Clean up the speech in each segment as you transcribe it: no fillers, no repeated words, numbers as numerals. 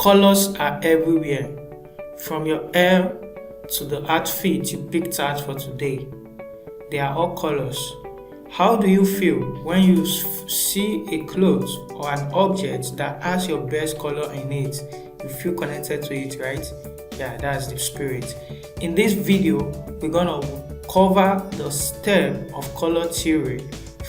Colors are everywhere, from your hair to the outfit you picked out for today. They are all colors. How do you feel when you see a cloth or an object that has your best color in it? You feel connected to it, right? Yeah, that's the spirit. In this video, we're gonna cover the step of color theory,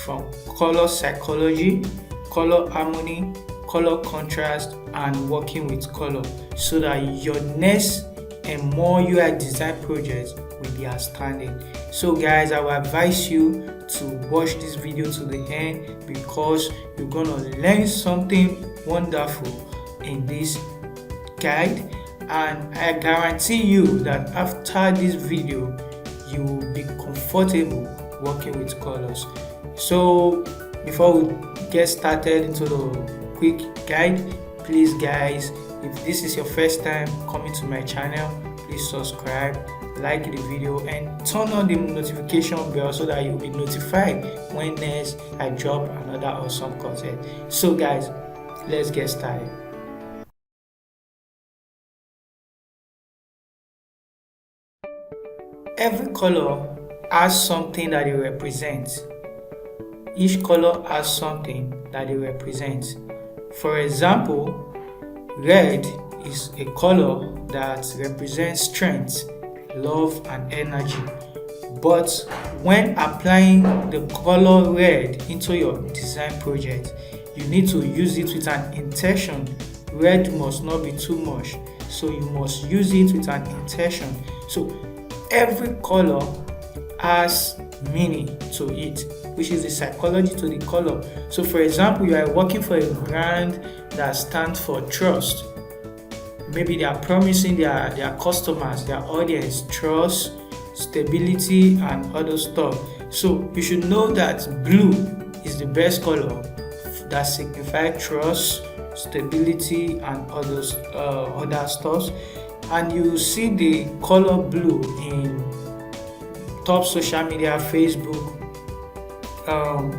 from color psychology, color harmony, color contrast, and working with color, so that your next and more UI design projects will be outstanding. So guys, I will advise you to watch this video to the end, because you're gonna learn something wonderful in this guide, and I guarantee you that after this video you will be comfortable working with colors. So before we get started into the quick guide, please guys, if this is your first time coming to my channel, please subscribe, like the video, and turn on the notification bell so that you'll be notified when next I drop another awesome content. So guys, let's get started. Every color has something that it represents. Each color has something that it represents. For example, red is a color that represents strength, love, and energy. But when applying the color red into your design project, you need to use it with an intention. Red must not be too much, so you must use it with an intention. So every color has meaning to it, which is the psychology to the color. So for example, you are working for a brand that stands for trust. Maybe they are promising their customers, their audience, trust, stability, and other stuff. So you should know that blue is the best color that signifies trust, stability, and other stuff. And you see the color blue in top social media, Facebook,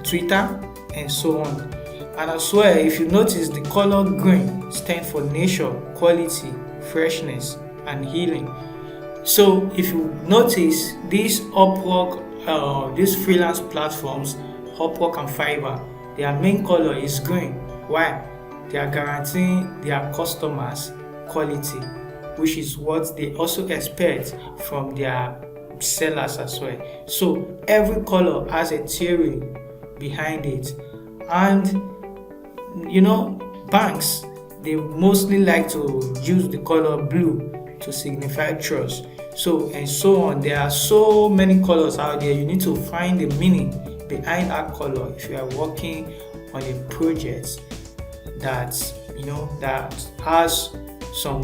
Twitter, and so on. And as well, if you notice, the color green stands for nature, quality, freshness, and healing. So if you notice, these Upwork, these freelance platforms, Upwork and Fiverr, their main color is green. Why? They are guaranteeing their customers quality, which is what they also expect from their sellers as well. So every color has a theory behind it. And you know, banks, they mostly like to use the color blue to signify trust. So and so on. There are so many colors out there. You need to find the meaning behind that color if you are working on a project that that has some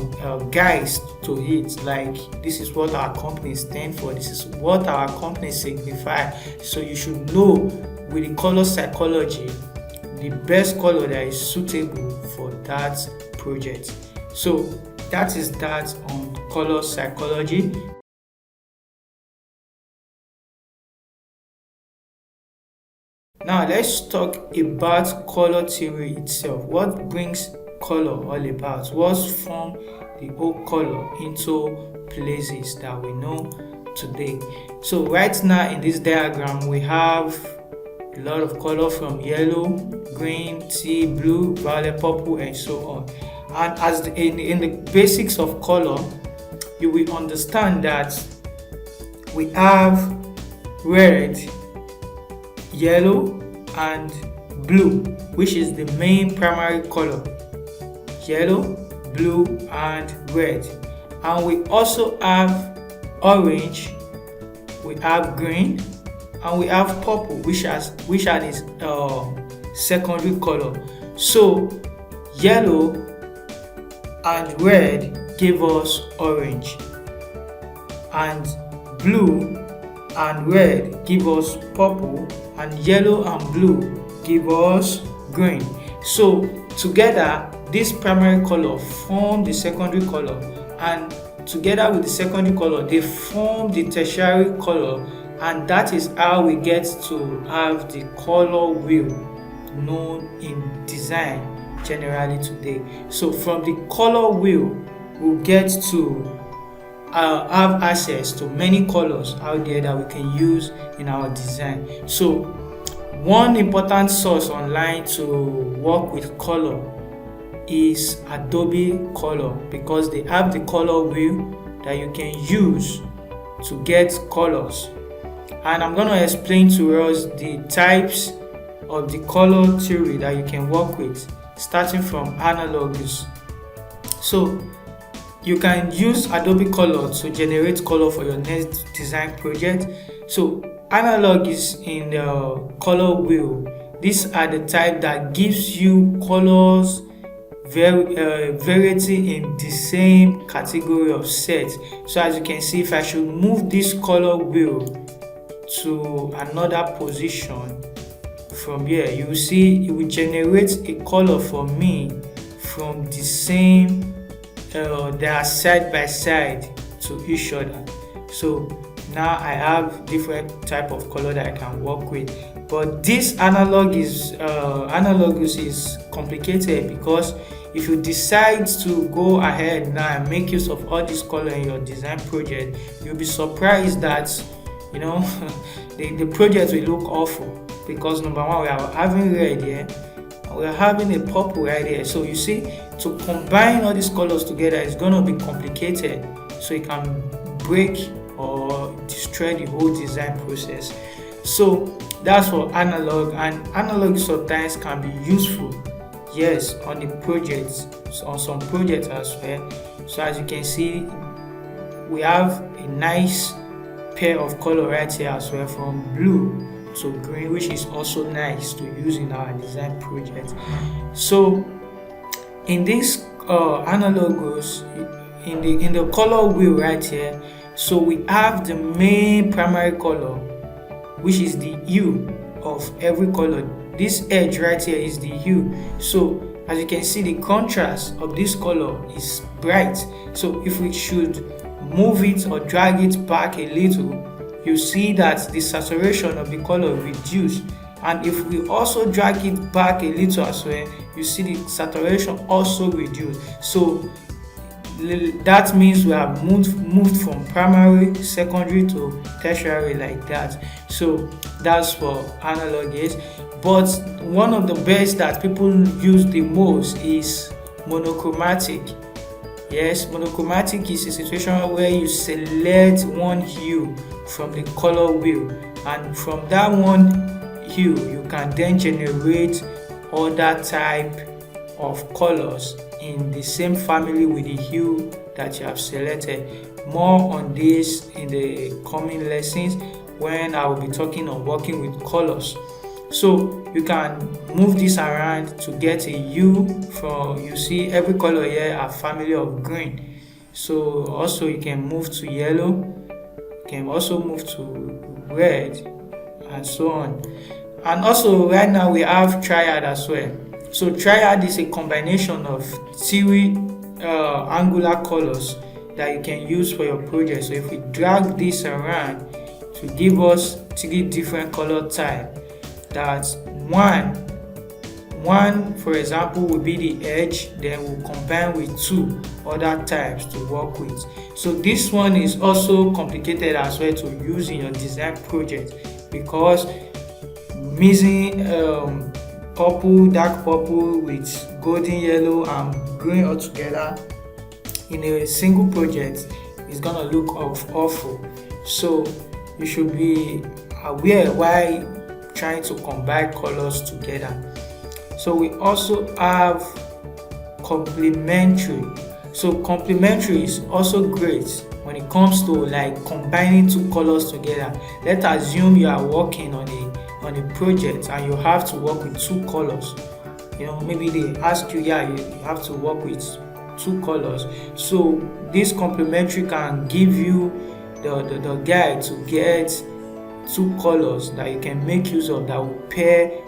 guides to it, like this is what our company stands for, this is what our company signify. So you should know with the color psychology the best color that is suitable for that project. So that is that on color psychology. Now let's talk about color theory itself. What brings color all about? What's from the whole color into places that we know today? So right now in this diagram we have a lot of color, from yellow, green, tea, blue, violet, purple, and so on. And as in the basics of color, you will understand that we have red, yellow, and blue, which is the main primary color. Yellow, blue, and red. And we also have orange, we have green, and we have purple, which are its secondary color. So yellow and red give us orange, and blue and red give us purple, and yellow and blue give us green. So together, this primary color form the secondary color, and together with the secondary color they form the tertiary color, and that is how we get to have the color wheel known in design. generally today. So from the color wheel, we'll get to have access to many colors out there that we can use in our design. So one important source online to work with color is Adobe Color, because they have the color wheel that you can use to get colors. And I'm going to explain to us the types of the color theory that you can work with, starting from analogs. So you can use Adobe Color to generate color for your next design project. So analog is in the color wheel. These are the type that gives you colors variety in the same category of set. So as you can see, if I should move this color wheel to another position from here, you will see it will generate a color for me from the same they are side by side to each other. So now I have different type of color that I can work with. But this analogous is complicated, because if you decide to go ahead now and make use of all this color in your design project, you'll be surprised that the project will look awful, because number one, we are having red here, and we are having a purple right here. So you see, to combine all these colors together is going to be complicated, so it can break or destroy the whole design process. So that's for analog, and analog sometimes can be useful, yes, on the projects, so on some projects as well. So as you can see, we have a nice pair of color right here as well, from blue to green, which is also nice to use in our design project. So in this analogous, in the color wheel right here, so we have the main primary color, which is the hue of every color. This edge right here is the hue. So as you can see, the contrast of this color is bright. So if we should move it or drag it back a little, you see that the saturation of the color reduced. And if we also drag it back a little as well, you see the saturation also reduced. So that means we have moved from primary, secondary to tertiary, like that. So that's for analog is. But one of the best that people use the most is monochromatic. Yes, monochromatic is a situation where you select one hue from the color wheel, and from that one hue you can then generate other type of colors in the same family with the hue that you have selected. More on this in the coming lessons, when I will be talking on working with colors. So you can move this around to get a hue from, you see every color here are family of green. So also you can move to yellow, you can also move to red, and so on. And also right now we have triad as well. So triad is a combination of three angular colors that you can use for your project. So if we drag this around to give us three different color types, that one for example will be the edge, then we'll combine with two other types to work with. So this one is also complicated as well to use in your design project, because mixing purple, dark purple with golden yellow and green all together in a single project is gonna look awful. So you should be aware while trying to combine colors together. So we also have complementary. So complementary is also great when it comes to like combining two colors together. Let's assume you are working on a project and you have to work with two colors. Maybe they ask you, you have to work with two colors. So this complementary can give you the guide to get two colors that you can make use of that will pair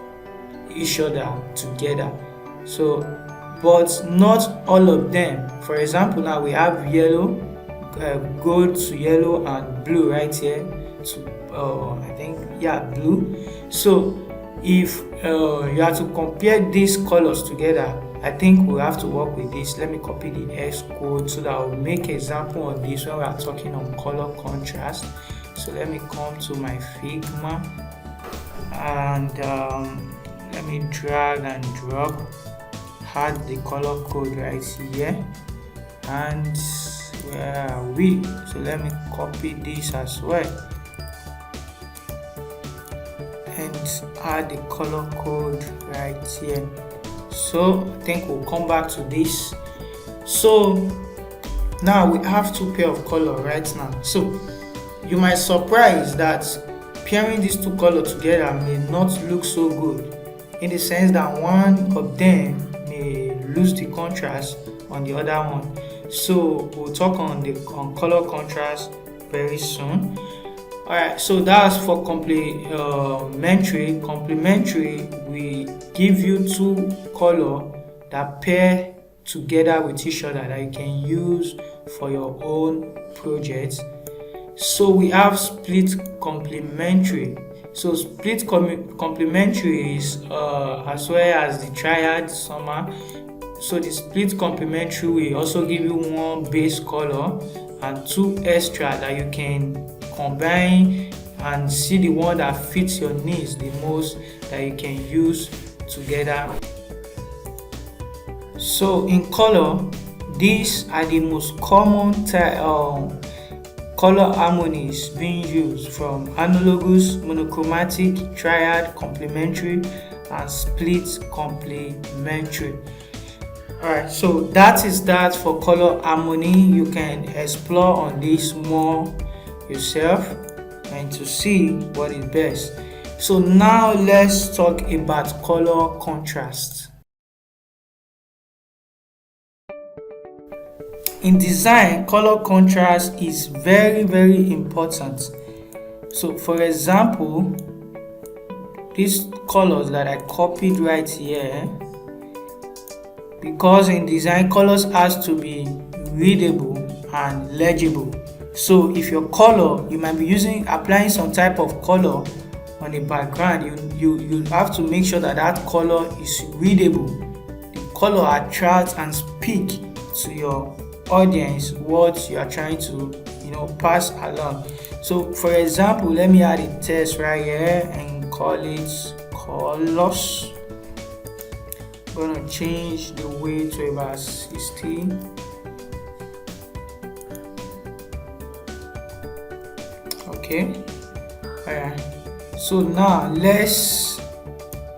each other together. So, but not all of them. For example, now we have yellow, gold to yellow, and blue right here to blue. So if you have to compare these colors together, I think we have to work with this. Let me copy the X code so that I'll make example of this when we are talking on color contrast. So let me come to my Figma and let me drag and drop, add the color code right here, and where are we? So let me copy this as well and add the color code right here. So I think we'll come back to this. So now we have two pair of color right now. So you might surprise that pairing these two colors together may not look so good, in the sense that one of them may lose the contrast on the other one. So we'll talk on color contrast very soon. Alright, so that's for complementary. Complementary, we give you two color that pair together with each other that you can use for your own project. So we have split complementary. So split complementary is as well as the triad summer. So the split complementary will also give you one base color and two extra that you can combine and see the one that fits your needs the most that you can use together. So in color, these are the most common color harmonies being used, from analogous, monochromatic, triad, complementary, and split complementary. Alright, so that is that for color harmony. You can explore on this more yourself and to see what is best. So now let's talk about color contrast. In design, color contrast is very important. So for example, these colors that I copied right here, because in design colors has to be readable and legible. So if your color, you might be applying some type of color on a background, you have to make sure that that color is readable. The color attracts and speak to your audience what you are trying to pass along. So for example, let me add a text right here and call it colors. I'm gonna change the weight to about 60. Okay. Alright. So now let's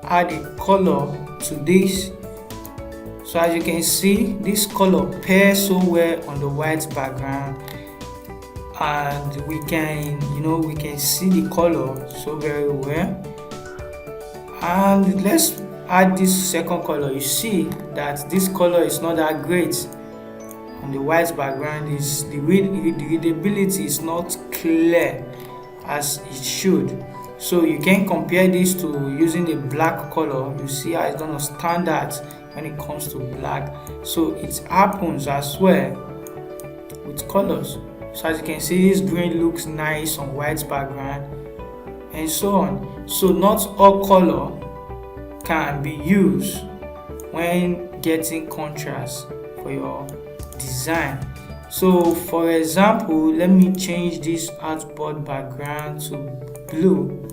add a color to this. So as you can see, this color pairs so well on the white background, and we can see the color so very well. And let's add this second color. You see that this color is not that great on the white background. Is the readability is not clear as it should. So you can compare this to using a black color. You see how it's gonna stand out when it comes to black. So it happens as well with colors. So as you can see, this green looks nice on white background and so on. So not all color can be used when getting contrast for your design. So for example, let me change this artboard background to blue.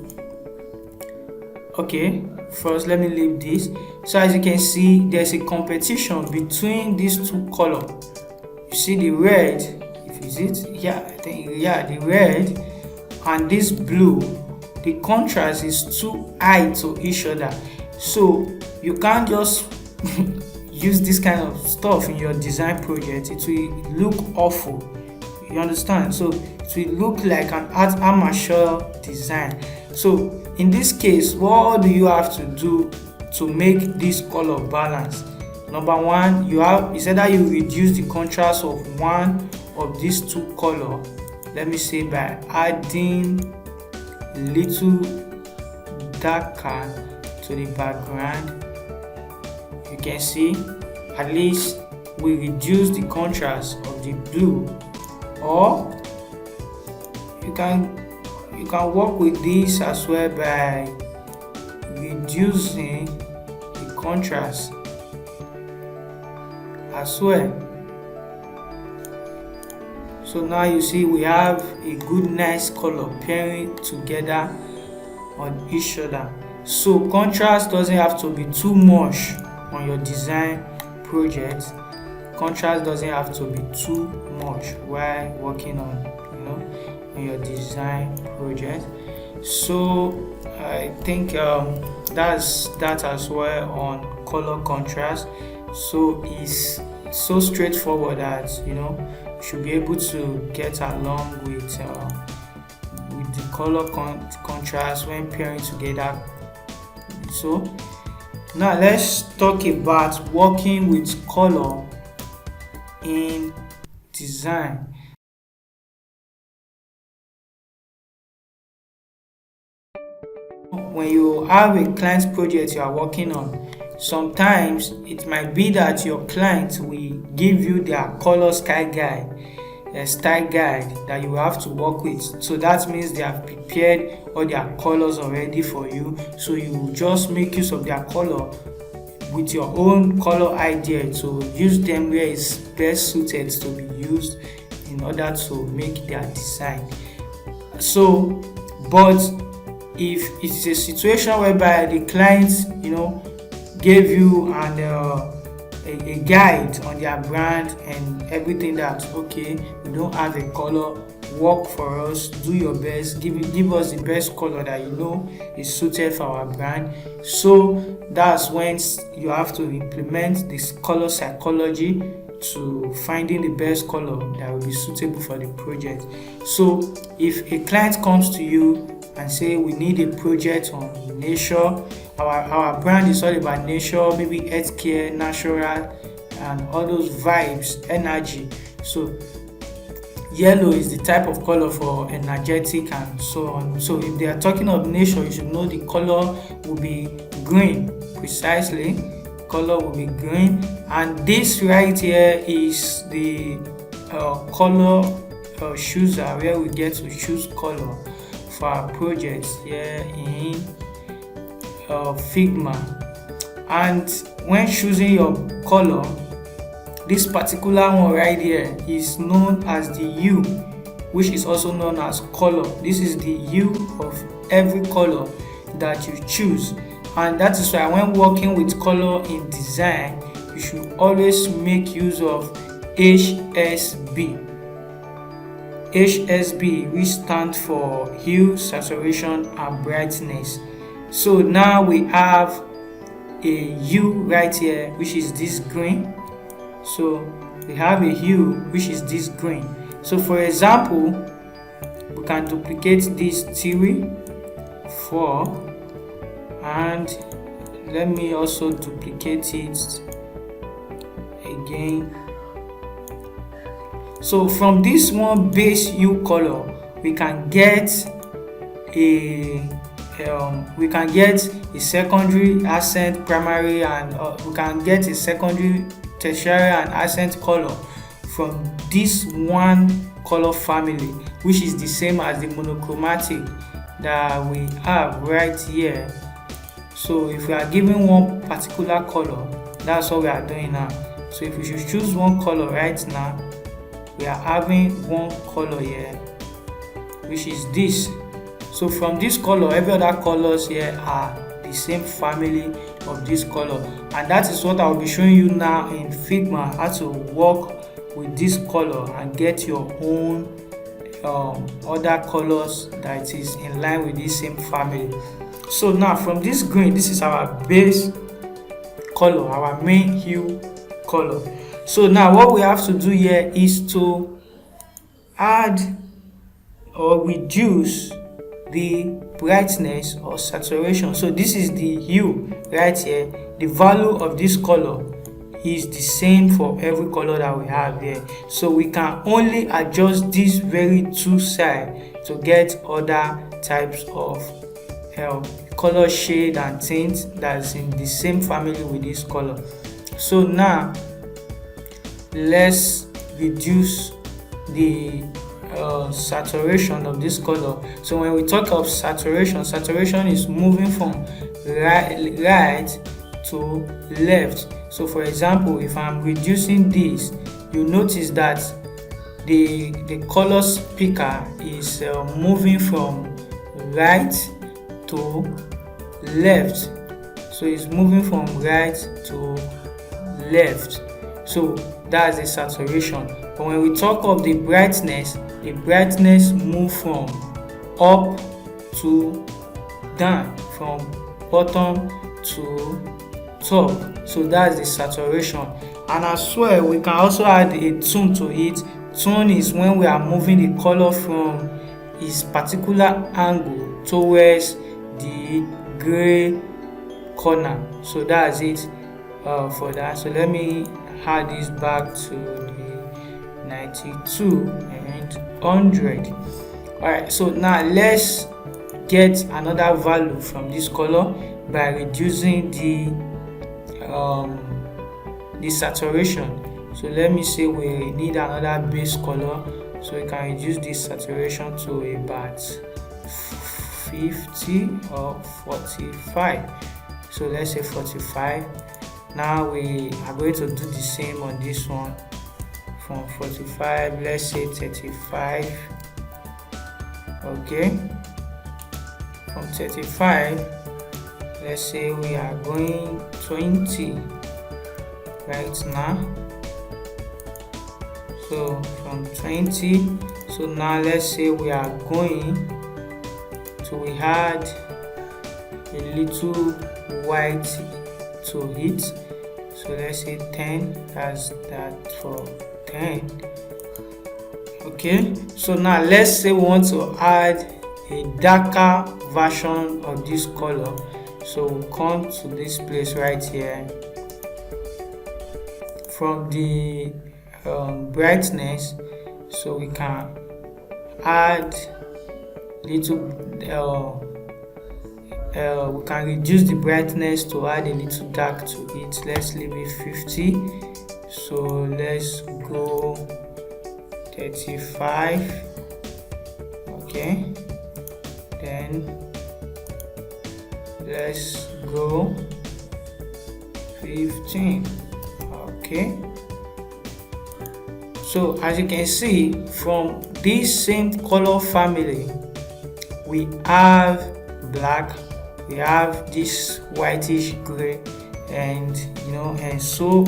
Okay, first let me leave this. So as you can see, there's a competition between these two colors. You see the red, the red and this blue, the contrast is too high to each other. So you can't just use this kind of stuff in your design project. It will look awful. You understand? So it will look like an amateur design. So in this case, what do you have to do to make this color balance? Number one, it's either you reduce the contrast of one of these two color. Let me say by adding little darker to the background. You can see at least we reduce the contrast of the blue, or you can work with this as well by reducing the contrast as well. So now you see we have a good nice color pairing together on each other. So contrast doesn't have to be too much on your design project. Contrast doesn't have to be too much while working on on your design project. So I think that's that as well on color contrast. So it's so straightforward that you should be able to get along with the color contrast when pairing together. So now let's talk about working with color in design. When you have a client project you are working on, sometimes it might be that your client will give you their color style guide, a style guide that you have to work with. So that means they have prepared all their colors already for you, so you just make use of their color with your own color idea to use them where it's best suited to be used in order to make their design. So but if it's a situation whereby the client gave you a guide on their brand and everything, that okay, we don't have a color, work for us, do your best, give us the best color that is suited for our brand. So that's when you have to implement this color psychology to finding the best color that will be suitable for the project. So if a client comes to you and say we need a project on nature, our brand is all about nature, maybe healthcare, natural, and all those vibes, energy. So yellow is the type of color for energetic and so on. So if they are talking of nature, you should know the color will be green. Precisely, color will be green. And this right here is the color chooser, where we get to choose color for our projects here in Figma. And when choosing your color, this particular one right here is known as the hue, which is also known as color. This is the hue of every color that you choose, and that is why when working with color in design, you should always make use of HSB. HSB, which stands for hue, saturation, and brightness. So now we have a hue right here, which is this green. So we have a hue which is this green. So for example, we can duplicate this theory 4, and let me also duplicate it again. So from this one base hue color, we can get a secondary, accent, primary, and we can get a secondary, tertiary, and accent color from this one color family, which is the same as the monochromatic that we have right here. So if we are given one particular color, that's what we are doing now. So if we should choose one color right now, we are having one color here, which is this. So from this color, every other colors here are the same family of this color, and that is what I will be showing you now in Figma, how to work with this color and get your own other colors that is in line with this same family. So now from this green, this is our base color, our main hue color. So now what we have to do here is to add or reduce the brightness or saturation. So this is the hue right here. The value of this color is the same for every color that we have here. So we can only adjust this very two side to get other types of color shade and tint that's in the same family with this color. So now let's reduce the saturation of this color. So when we talk of saturation is moving from right to left. So for example, if I'm reducing this, you notice that the color picker is moving from right to left. So it's moving from right to left. So that's the saturation. But when we talk of the brightness move from up to down, from bottom to top. So that's the saturation. And as well, we can also add a tone to it. Tone is when we are moving the color from its particular angle towards the gray corner. So that's it for that. So let me add this back to the 92 and 100. Alright, so now let's get another value from this color by reducing the saturation. So let me say we need another base color, so we can reduce this saturation to about 50 or 45. So let's say 45. Now we are going to do the same on this one. From 45, let's say 35. Okay, from 35, let's say we are going 20 right now. So from 20, so now let's say we are going to add a little white to it. So let's say 10, that's that for 10. Okay, so now let's say we want to add a darker version of this color. So we'll come to this place right here. From the brightness, so we can add little we can reduce the brightness to add a little dark to it. Let's leave it 50. So let's go 35. Okay, then let's go 15. Okay, so as you can see, from this same color family we have black, we have this whitish gray, and and so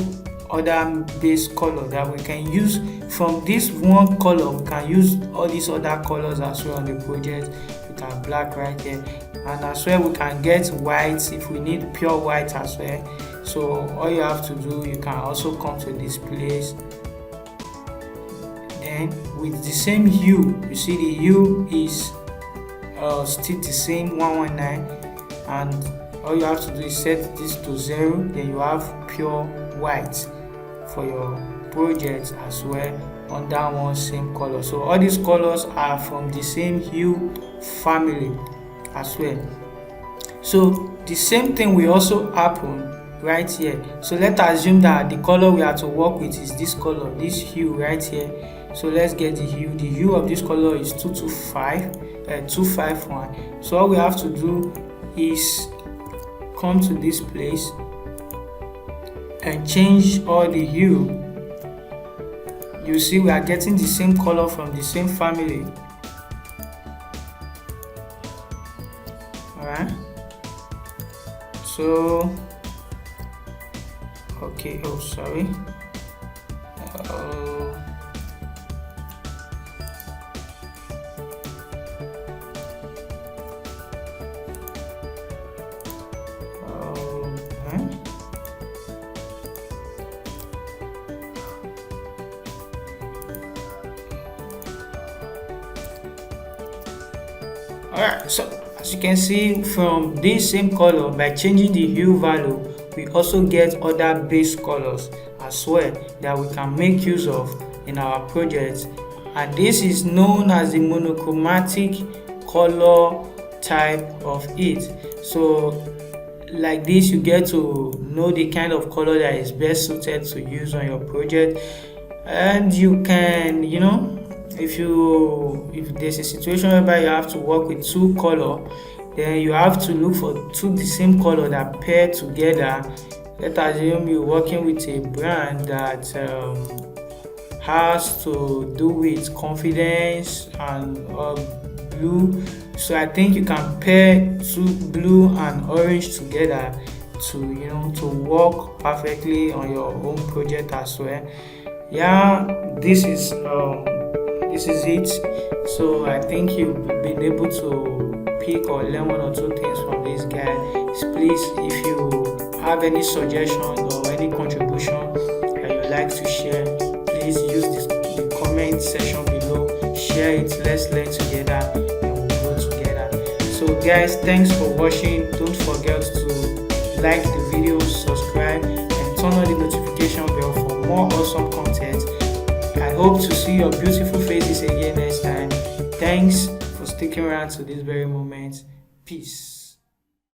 other base color that we can use. From this one color we can use all these other colors as well on the project. We can black right here, and as well we can get white if we need pure white as well. So all you have to do, you can also come to this place, then with the same hue, you see the hue is still the same 119, and all you have to do is set this to 0. Then you have pure white for your project as well on that one same color. So all these colors are from the same hue family as well. So the same thing will also happen right here. So let's assume that the color we have to work with is this color, this hue right here. So let's get the hue. The hue of this color is 251. So all we have to do is come to this place and change all the hue. You see we are getting the same color from the same family. Alright, so okay, oh sorry, alright, so as you can see, from this same color, by changing the hue value, we also get other base colors as well that we can make use of in our project, and this is known as the monochromatic color type of it. So like this, you get to know the kind of color that is best suited to use on your project, and you can, if there's a situation whereby you have to work with two color, then you have to look for two the same color that pair together let's assume you're working with a brand that has to do with confidence and blue. So I think you can pair two blue and orange together to work perfectly on your own project as well. Yeah, this is it. So I think you've been able to pick or learn one or two things from this guy. Please, if you have any suggestion or any contribution that you'd like to share, please use the comment section below. Share it. Let's learn together and we'll grow together. So guys, thanks for watching. Don't forget to like the video, subscribe, and turn on the notification bell for more awesome content. I hope to see your beautiful faces again next time. Thanks for sticking around to this very moment. Peace.